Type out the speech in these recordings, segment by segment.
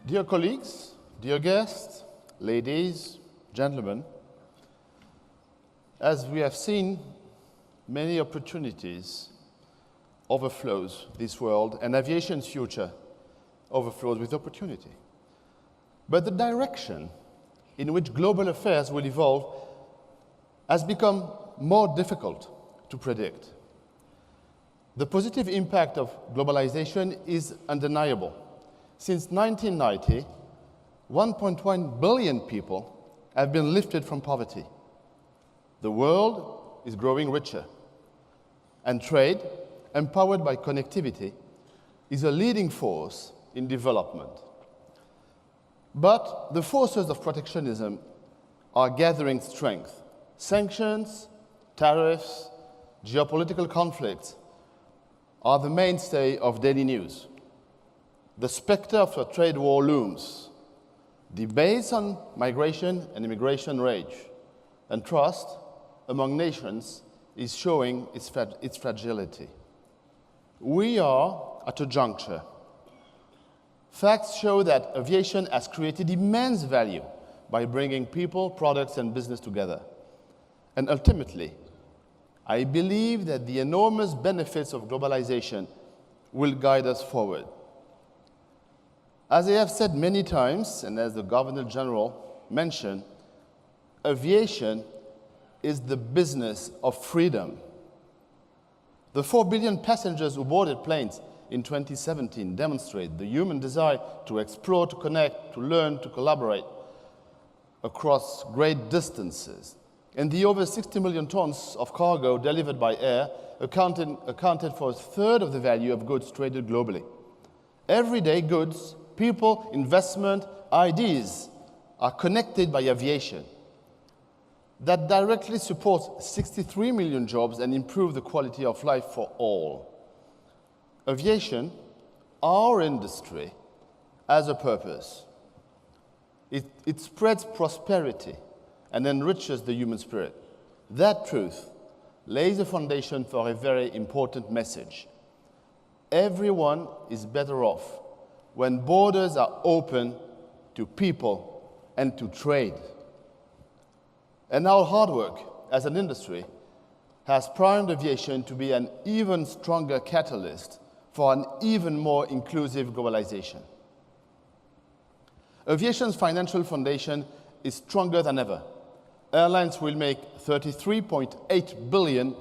Dear colleagues, dear guests, ladies, gentlemen, as we have seen, many opportunities overflows this world, and aviation's future overflows with opportunity. But the direction in which global affairs will evolve has become more difficult to predict. The positive impact of globalization is undeniable. Since 1990, 1.1 billion people have been lifted from poverty. The world is growing richer, and trade, empowered by connectivity, is a leading force in development. But the forces of protectionism are gathering strength. Sanctions, tariffs, geopolitical conflicts are the mainstay of daily news. The specter of a trade war looms. Debates on migration and immigration rage, and trust among nations is showing its fragility. We are at a juncture. Facts show that aviation has created immense value by bringing people, products, and business together. And ultimately, I believe that the enormous benefits of globalization will guide us forward. As I have said many times, and as the Governor General mentioned, aviation is the business of freedom. The 4 billion passengers who boarded planes in 2017 demonstrate the human desire to explore, to connect, to learn, to collaborate across great distances. And the over 60 million tons of cargo delivered by air accounted for a third of the value of goods traded globally. Everyday goods, people, investment, ideas are connected by aviation. That directly supports 63 million jobs and improves the quality of life for all. Aviation, our industry, has a purpose. It spreads prosperity and enriches the human spirit. That truth lays the foundation for a very important message. Everyone is better off when borders are open to people and to trade. And our hard work as an industry has primed aviation to be an even stronger catalyst for an even more inclusive globalization. Aviation's financial foundation is stronger than ever. Airlines will make $33.8 billion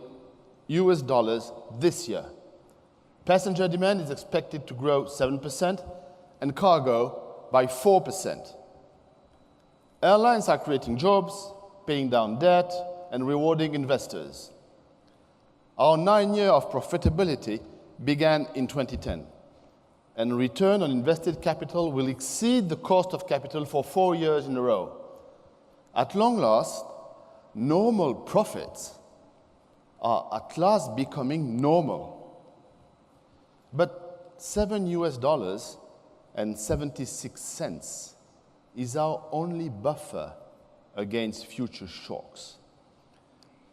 this year. Passenger demand is expected to grow 7% and cargo by 4%. Airlines are creating jobs, paying down debt, and rewarding investors. Our 9 years of profitability began in 2010, and return on invested capital will exceed the cost of capital for 4 years in a row. At long last, normal profits are at last becoming normal. But $7.76 is our only buffer against future shocks.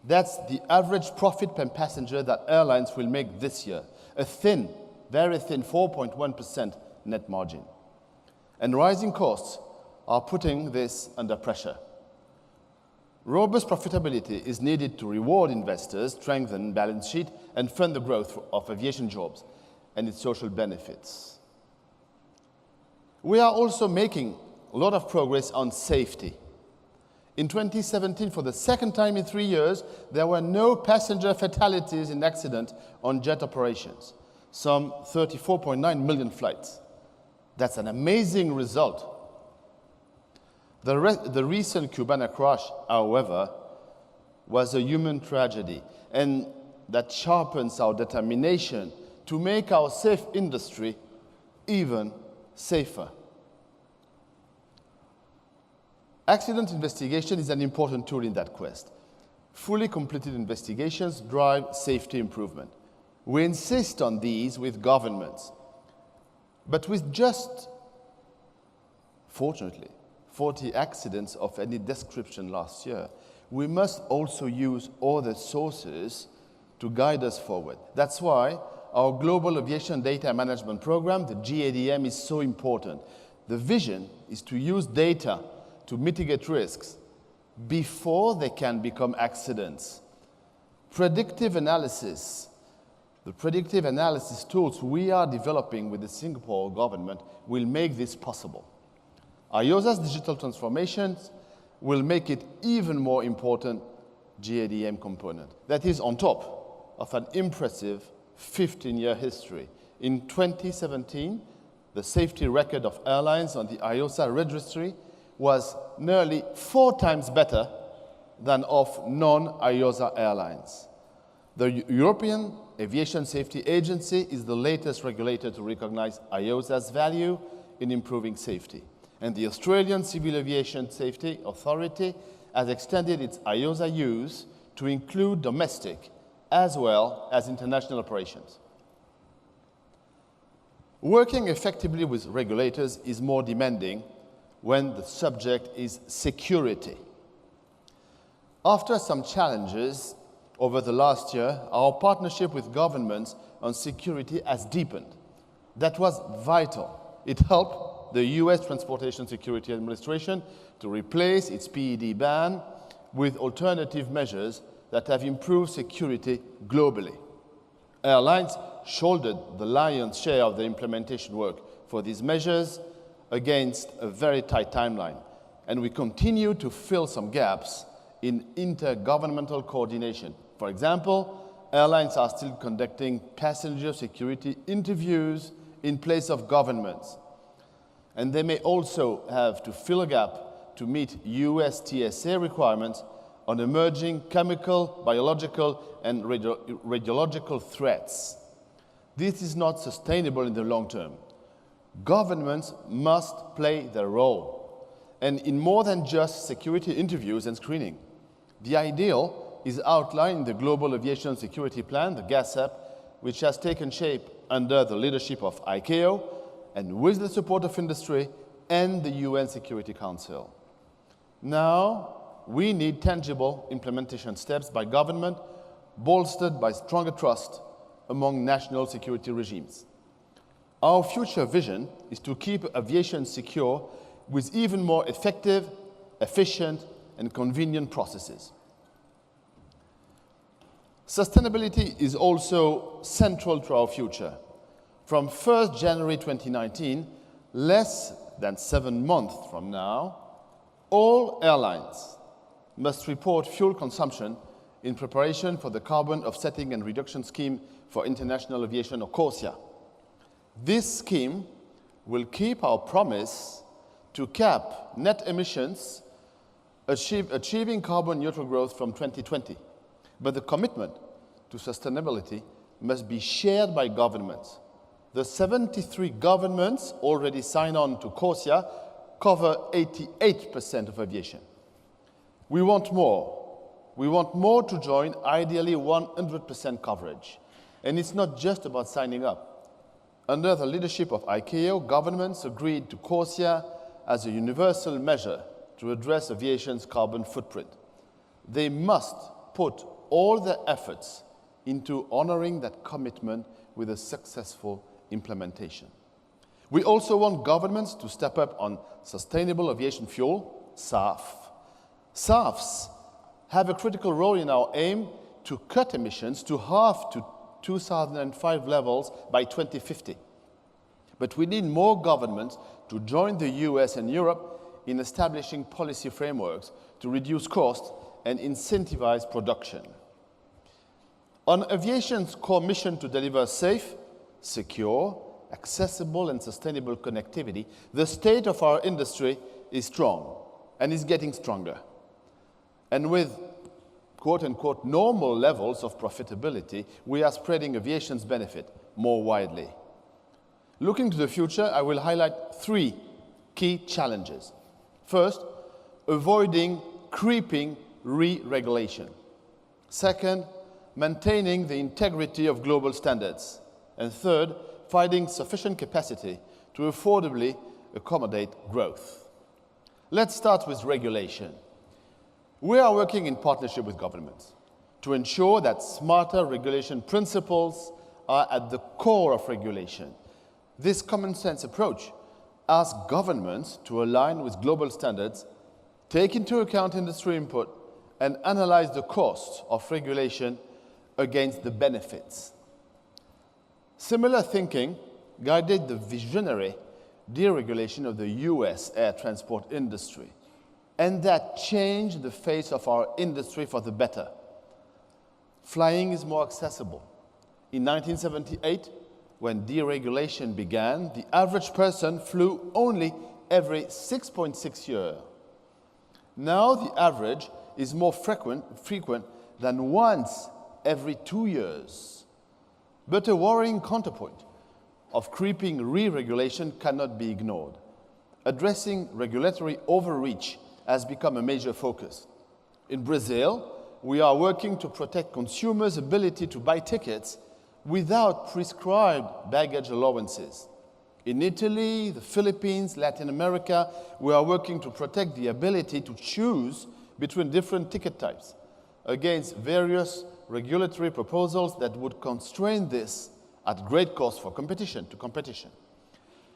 That's the average profit per passenger that airlines will make this year, a thin, very thin 4.1% net margin. And rising costs are putting this under pressure. Robust profitability is needed to reward investors, strengthen balance sheet, and fund the growth of aviation jobs and its social benefits. We are also making a lot of progress on safety. In 2017, for the second time in 3 years, there were no passenger fatalities in accident on jet operations, some 34.9 million flights. That's an amazing result. The recent Cubana crash, however, was a human tragedy, and that sharpens our determination to make our safe industry even safer. Accident investigation is an important tool in that quest. Fully completed investigations drive safety improvement. We insist on these with governments. But with just, fortunately, 40 accidents of any description last year, we must also use other sources to guide us forward. That's why our Global Aviation Data Management Program, the GADM, is so important. The vision is to use data to mitigate risks before they can become accidents. Predictive analysis, the predictive analysis tools we are developing with the Singapore government will make this possible. IOSA's digital transformations will make it even more important GADM component. That is on top of an impressive 15-year history. In 2017, the safety record of airlines on the IOSA registry was nearly 4 times better than of non-IOSA airlines. The European Aviation Safety Agency is the latest regulator to recognize IOSA's value in improving safety. And the Australian Civil Aviation Safety Authority has extended its IOSA use to include domestic as well as international operations. Working effectively with regulators is more demanding when the subject is security. After some challenges over the last year, our partnership with governments on security has deepened. That was vital. It helped the US Transportation Security Administration to replace its PED ban with alternative measures that have improved security globally. Airlines shouldered the lion's share of the implementation work for these measures against a very tight timeline, and we continue to fill some gaps in intergovernmental coordination. For example, airlines are still conducting passenger security interviews in place of governments, and they may also have to fill a gap to meet US TSA requirements on emerging chemical, biological, and radiological threats. This is not sustainable in the long term. Governments must play their role, and in more than just security interviews and screening. The ideal is outlined in the Global Aviation Security Plan, the GASAP, which has taken shape under the leadership of ICAO and with the support of industry and the UN Security Council. Now, we need tangible implementation steps by government, bolstered by stronger trust among national security regimes. Our future vision is to keep aviation secure with even more effective, efficient, and convenient processes. Sustainability is also central to our future. From 1st January 2019, less than 7 months from now, all airlines must report fuel consumption in preparation for the Carbon Offsetting and Reduction Scheme for International Aviation, or CORSIA. This scheme will keep our promise to cap net emissions, achieving carbon neutral growth from 2020. But the commitment to sustainability must be shared by governments. The 73 governments already signed on to CORSIA cover 88% of aviation. We want more. We want more to join, ideally 100% coverage. And it's not just about signing up. Under the leadership of ICAO, governments agreed to CORSIA as a universal measure to address aviation's carbon footprint. They must put all their efforts into honoring that commitment with a successful implementation. We also want governments to step up on sustainable aviation fuel, SAF. SAFs have a critical role in our aim to cut emissions to half to 2005 levels by 2050. But we need more governments to join the US and Europe in establishing policy frameworks to reduce costs and incentivize production. On aviation's core mission to deliver safe, secure, accessible, and sustainable connectivity, the state of our industry is strong and is getting stronger. And with quote-unquote normal levels of profitability, we are spreading aviation's benefit more widely. Looking to the future, I will highlight 3 key challenges. First, avoiding creeping re-regulation. Second, maintaining the integrity of global standards. And third, finding sufficient capacity to affordably accommodate growth. Let's start with regulation. We are working in partnership with governments to ensure that smarter regulation principles are at the core of regulation. This common sense approach ask governments to align with global standards, take into account industry input, and analyze the costs of regulation against the benefits. Similar thinking guided the visionary deregulation of the US air transport industry, and that changed the face of our industry for the better. Flying is more accessible. In 1978, when deregulation began, the average person flew only every 6.6 years. Now the average is more frequent than once every 2 years. But a worrying counterpoint of creeping re-regulation cannot be ignored. Addressing regulatory overreach has become a major focus. In Brazil, we are working to protect consumers' ability to buy tickets without prescribed baggage allowances. In Italy, the Philippines, Latin America, we are working to protect the ability to choose between different ticket types against various regulatory proposals that would constrain this at great cost for competition.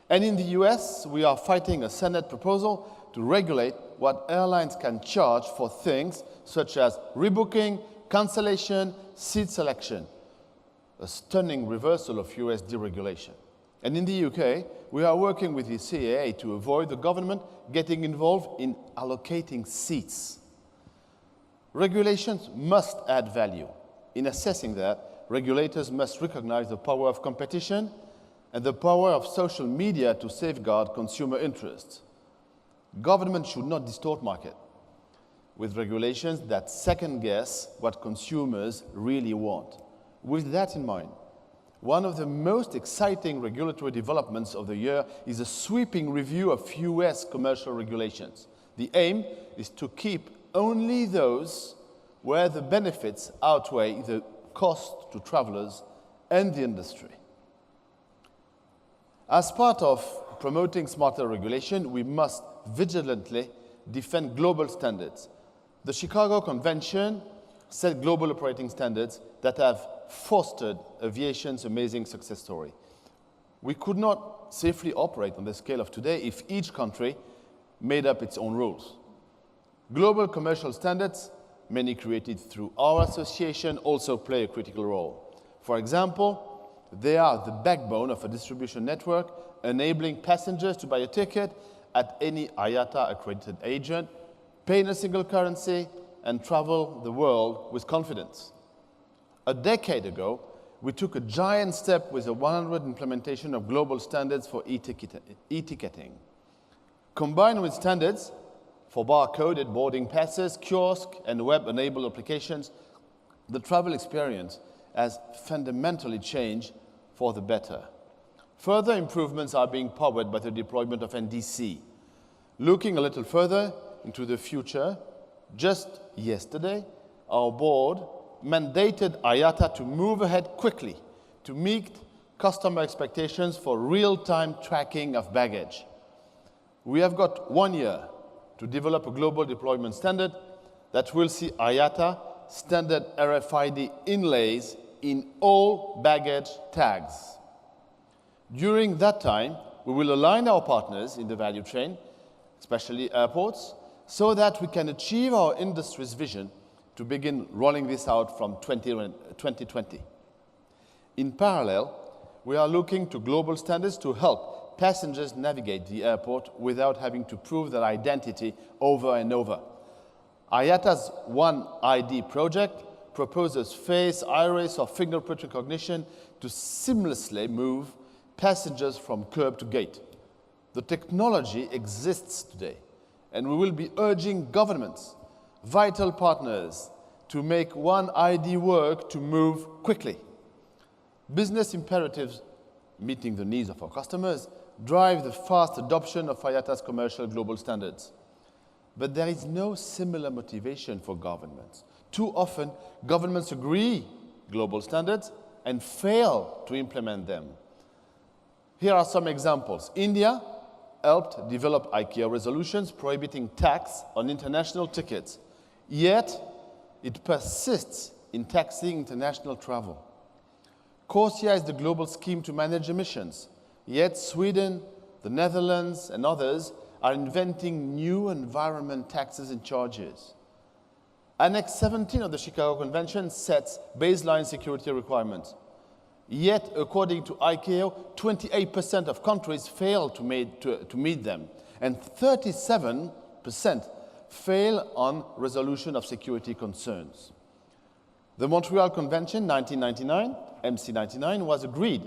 And in the US, we are fighting a Senate proposal to regulate what airlines can charge for things such as rebooking, cancellation, seat selection, a stunning reversal of US deregulation. And in the UK, we are working with the CAA to avoid the government getting involved in allocating seats. Regulations must add value. In assessing that, regulators must recognize the power of competition and the power of social media to safeguard consumer interests. Government should not distort market with regulations that second-guess what consumers really want. With that in mind, one of the most exciting regulatory developments of the year is a sweeping review of US commercial regulations. The aim is to keep only those where the benefits outweigh the cost to travelers and the industry. As part of promoting smarter regulation, we must vigilantly defend global standards. The Chicago Convention set global operating standards that have fostered aviation's amazing success story. We could not safely operate on the scale of today if each country made up its own rules. Global commercial standards, many created through our association, also play a critical role. For example, they are the backbone of a distribution network, enabling passengers to buy a ticket at any IATA accredited agent, pay in a single currency, and travel the world with confidence. A decade ago, we took a giant step with the 100 implementation of global standards for e-ticketing. Combined with standards for barcoded boarding passes, kiosk, and web-enabled applications, the travel experience has fundamentally changed for the better. Further improvements are being powered by the deployment of NDC. Looking a little further into the future, just yesterday, our board mandated IATA to move ahead quickly to meet customer expectations for real-time tracking of baggage. We have got 1 year to develop a global deployment standard that will see IATA standard RFID inlays in all baggage tags. During that time, we will align our partners in the value chain, especially airports, so that we can achieve our industry's vision to begin rolling this out from 2020. In parallel, we are looking to global standards to help passengers navigate the airport without having to prove their identity over and over. IATA's One ID project proposes face, iris, or fingerprint recognition to seamlessly move passengers from curb to gate. The technology exists today, and we will be urging governments, vital partners, to make One ID work to move quickly. Business imperatives meeting the needs of our customers drive the fast adoption of IATA's commercial global standards. But there is no similar motivation for governments. Too often, governments agree global standards and fail to implement them. Here are some examples. India helped develop ICAO resolutions prohibiting tax on international tickets, yet it persists in taxing international travel. CORSIA is the global scheme to manage emissions, yet Sweden the Netherlands, and others are inventing new environment taxes and charges. Annex 17 of the Chicago Convention sets baseline security requirements. Yet, according to ICAO, 28% of countries fail to meet them, and 37% fail on resolution of security concerns. The Montreal Convention 1999, MC99, was agreed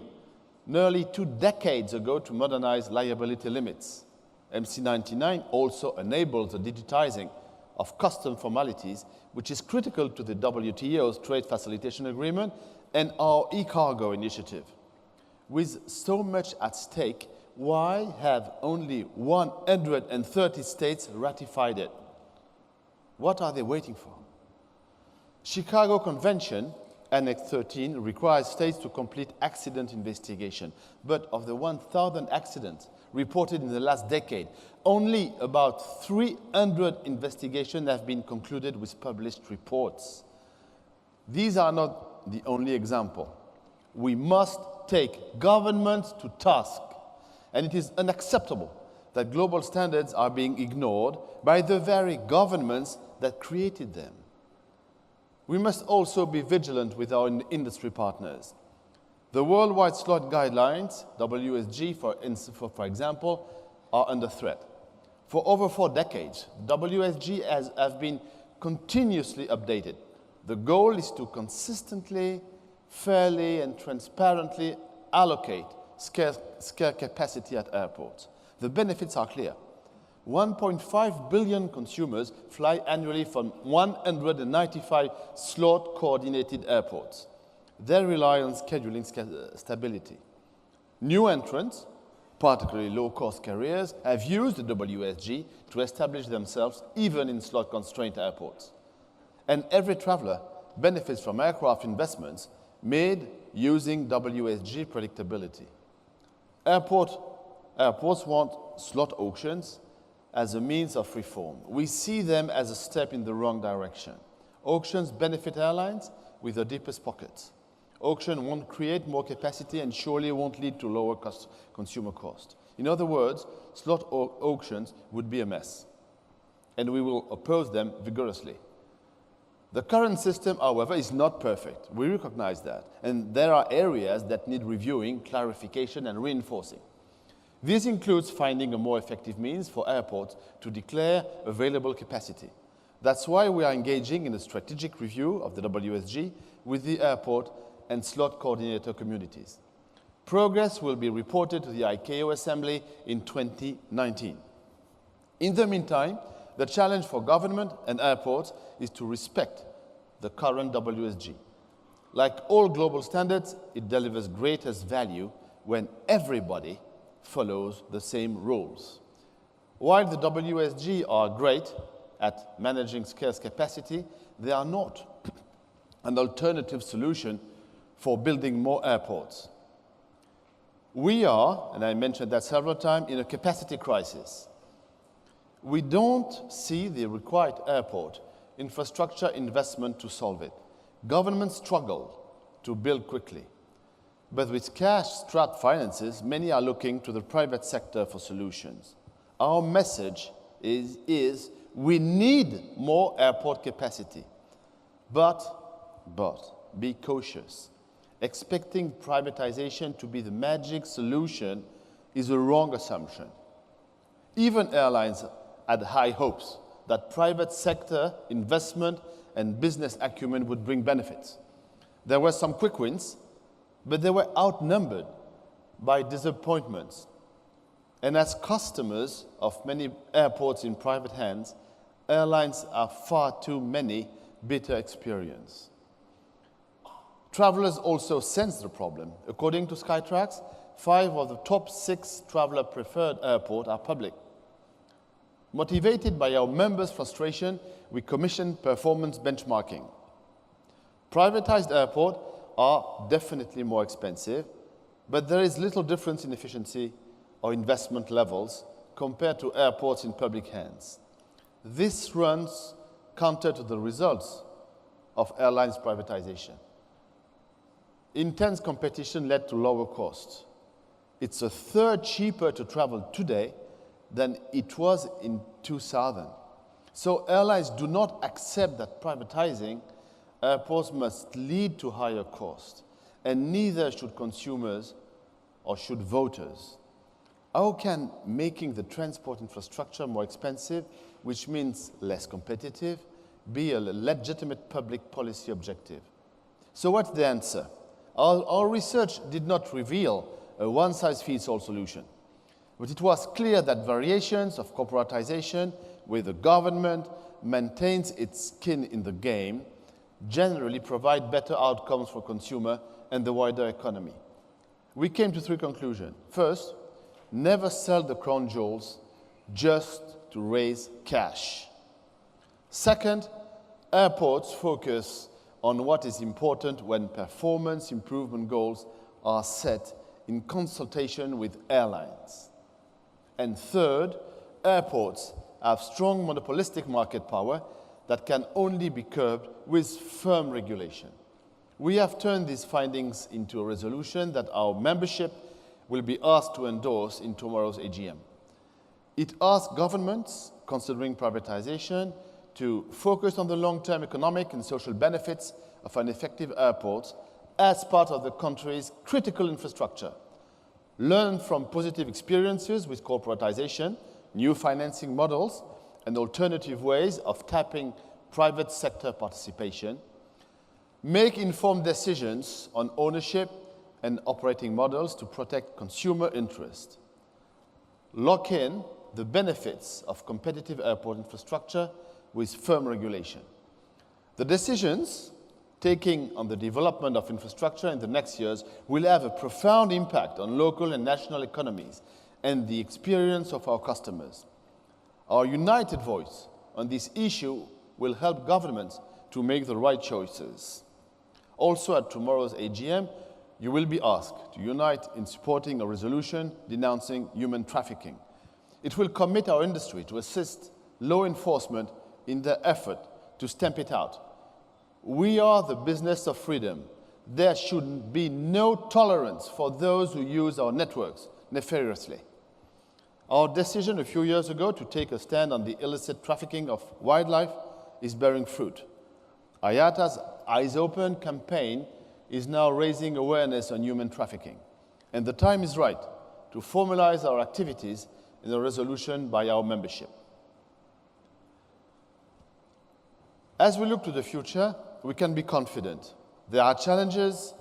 nearly 2 decades ago to modernize liability limits. MC99 also enables the digitizing of custom formalities, which is critical to the WTO's Trade Facilitation Agreement and our e-cargo initiative. With so much at stake, why have only 130 states ratified it? What are they waiting for? Chicago Convention, Annex 13, requires states to complete accident investigation. But of the 1,000 accidents reported in the last decade, only about 300 investigations have been concluded with published reports. These are not the only example. We must take governments to task, and it is unacceptable that global standards are being ignored by the very governments that created them. We must also be vigilant with our industry partners. The Worldwide Slot Guidelines, WSG for example, are under threat. For over 4 decades, WSG has been continuously updated. The goal is to consistently, fairly, and transparently allocate scarce capacity at airports. The benefits are clear. 1.5 billion consumers fly annually from 195 slot-coordinated airports. They rely on scheduling stability. New entrants, particularly low-cost carriers, have used the WSG to establish themselves even in slot-constrained airports. And every traveler benefits from aircraft investments made using WSG predictability. Airports want slot auctions as a means of reform. We see them as a step in the wrong direction. Auctions benefit airlines with the deepest pockets. Auction won't create more capacity and surely won't lead to lower consumer cost. In other words, slot auctions would be a mess, and we will oppose them vigorously. The current system, however, is not perfect. We recognize that, and there are areas that need reviewing, clarification, and reinforcing. This includes finding a more effective means for airports to declare available capacity. That's why we are engaging in a strategic review of the WSG with the airport and slot coordinator communities. Progress will be reported to the ICAO Assembly in 2019. In the meantime, the challenge for government and airports is to respect the current WSG. Like all global standards, it delivers greatest value when everybody follows the same rules. While the WSG are great at managing scarce capacity, they are not an alternative solution for building more airports. We are, and I mentioned that several times, in a capacity crisis. We don't see the required airport infrastructure investment to solve it. Governments struggle to build quickly. But with cash-strapped finances, many are looking to the private sector for solutions. Our message is we need more airport capacity. But be cautious. Expecting privatization to be the magic solution is a wrong assumption. Even airlines had high hopes that private sector investment and business acumen would bring benefits. There were some quick wins, but they were outnumbered by disappointments. And as customers of many airports in private hands, airlines have far too many bitter experiences. Travelers also sense the problem. According to Skytrax, 5 of the top 6 traveler-preferred airports are public. Motivated by our members' frustration, we commissioned performance benchmarking. Privatized airports are definitely more expensive, but there is little difference in efficiency or investment levels compared to airports in public hands. This runs counter to the results of airlines privatization. Intense competition led to lower costs. It's a third cheaper to travel today than it was in 2000. So airlines do not accept that privatizing airports must lead to higher costs, and neither should consumers or should voters. How can making the transport infrastructure more expensive, which means less competitive, be a legitimate public policy objective? So what's the answer? Our research did not reveal a one-size-fits-all solution, but it was clear that variations of corporatization where the government maintains its skin in the game generally provide better outcomes for consumer and the wider economy. We came to three conclusions. First, never sell the crown jewels just to raise cash. Second, airports focus on what is important when performance improvement goals are set in consultation with airlines. And third, airports have strong monopolistic market power that can only be curbed with firm regulation. We have turned these findings into a resolution that our membership will be asked to endorse in tomorrow's AGM. It asks governments considering privatization to focus on the long-term economic and social benefits of an effective airport as part of the country's critical infrastructure. Learn from positive experiences with corporatization, new financing models, and alternative ways of tapping private sector participation. Make informed decisions on ownership and operating models to protect consumer interest. Lock in the benefits of competitive airport infrastructure with firm regulation. The decisions taken on the development of infrastructure in the next years will have a profound impact on local and national economies and the experience of our customers. Our united voice on this issue will help governments to make the right choices. Also at tomorrow's AGM, you will be asked to unite in supporting a resolution denouncing human trafficking. It will commit our industry to assist law enforcement in their effort to stamp it out. We are the business of freedom. There should be no tolerance for those who use our networks nefariously. Our decision a few years ago to take a stand on the illicit trafficking of wildlife is bearing fruit. IATA's Eyes Open campaign is now raising awareness on human trafficking, and the time is right to formalize our activities in a resolution by our membership. As we look to the future, we can be confident. There are challenges,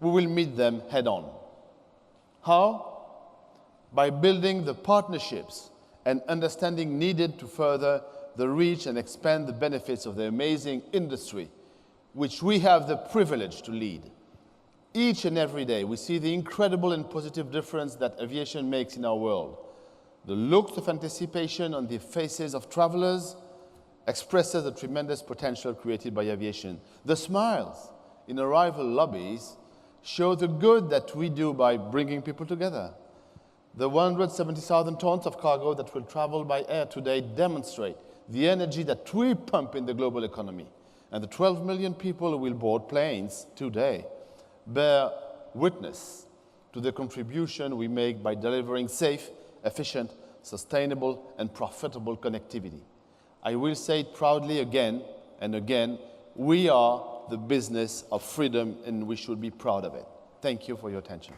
we will meet them head-on. How? By building the partnerships and understanding needed to further the reach and expand the benefits of the amazing industry, which we have the privilege to lead. Each and every day, we see the incredible and positive difference that aviation makes in our world. The looks of anticipation on the faces of travelers expresses the tremendous potential created by aviation. The smiles in arrival lobbies show the good that we do by bringing people together. The 170,000 tons of cargo that will travel by air today demonstrate the energy that we pump in the global economy. And the 12 million people who will board planes today bear witness to the contribution we make by delivering safe, efficient, sustainable, and profitable connectivity. I will say it proudly again and again, we are the business of freedom and we should be proud of it. Thank you for your attention.